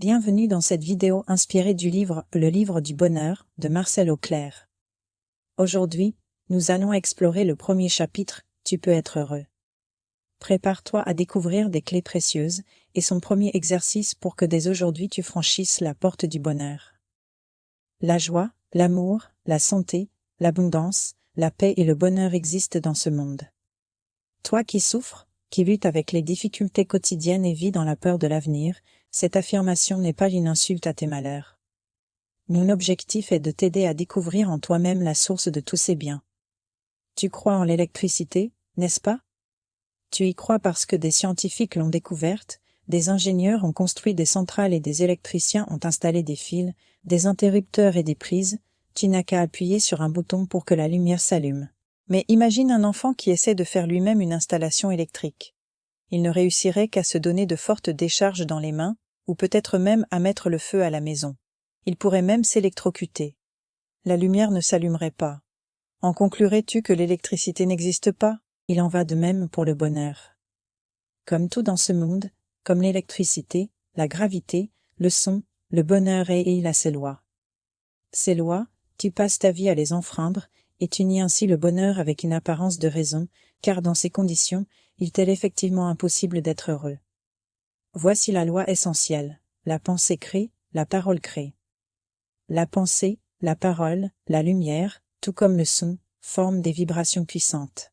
Bienvenue dans cette vidéo inspirée du livre Le livre du bonheur de Marcel Auclair. Aujourd'hui, nous allons explorer le premier chapitre, Tu peux être heureux. Prépare-toi à découvrir des clés précieuses et son premier exercice pour que dès aujourd'hui tu franchisses la porte du bonheur. La joie, l'amour, la santé, l'abondance, la paix et le bonheur existent dans ce monde. Toi qui souffres, qui luttes avec les difficultés quotidiennes et vis dans la peur de l'avenir, cette affirmation n'est pas une insulte à tes malheurs. Mon objectif est de t'aider à découvrir en toi-même la source de tous ces biens. Tu crois en l'électricité, n'est-ce pas? Tu y crois parce que des scientifiques l'ont découverte, des ingénieurs ont construit des centrales et des électriciens ont installé des fils, des interrupteurs et des prises, tu n'as qu'à appuyer sur un bouton pour que la lumière s'allume. Mais imagine un enfant qui essaie de faire lui-même une installation électrique. Il ne réussirait qu'à se donner de fortes décharges dans les mains, ou peut-être même à mettre le feu à la maison. Il pourrait même s'électrocuter. La lumière ne s'allumerait pas. En conclurais-tu que l'électricité n'existe pas? Il en va de même pour le bonheur. Comme tout dans ce monde, comme l'électricité, la gravité, le son, le bonheur et il a ses lois. Ces lois, tu passes ta vie à les enfreindre, et tu nies ainsi le bonheur avec une apparence de raison, car dans ces conditions, il t'est effectivement impossible d'être heureux. Voici la loi essentielle. La pensée crée, la parole crée. La pensée, la parole, la lumière, tout comme le son, forment des vibrations puissantes.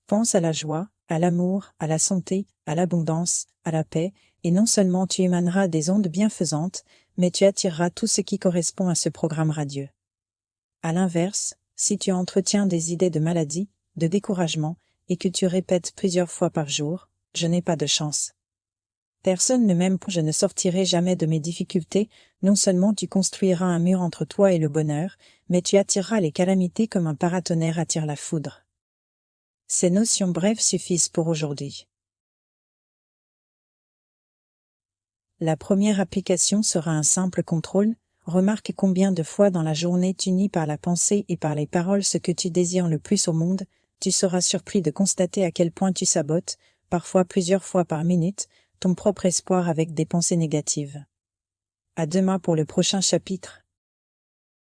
Pense à la joie, à l'amour, à la santé, à l'abondance, à la paix, et non seulement tu émaneras des ondes bienfaisantes, mais tu attireras tout ce qui correspond à ce programme radieux. À l'inverse, si tu entretiens des idées de maladie, de découragement, et que tu répètes plusieurs fois par jour, « Je n'ai pas de chance. Personne ne m'aime, je ne sortirai jamais de mes difficultés », non seulement tu construiras un mur entre toi et le bonheur, mais tu attireras les calamités comme un paratonnerre attire la foudre. Ces notions brèves suffisent pour aujourd'hui. La première application sera un simple contrôle. Remarque combien de fois dans la journée tu nies par la pensée et par les paroles ce que tu désires le plus au monde. Tu seras surpris de constater à quel point tu sabotes, parfois plusieurs fois par minute, ton propre espoir avec des pensées négatives. À demain pour le prochain chapitre.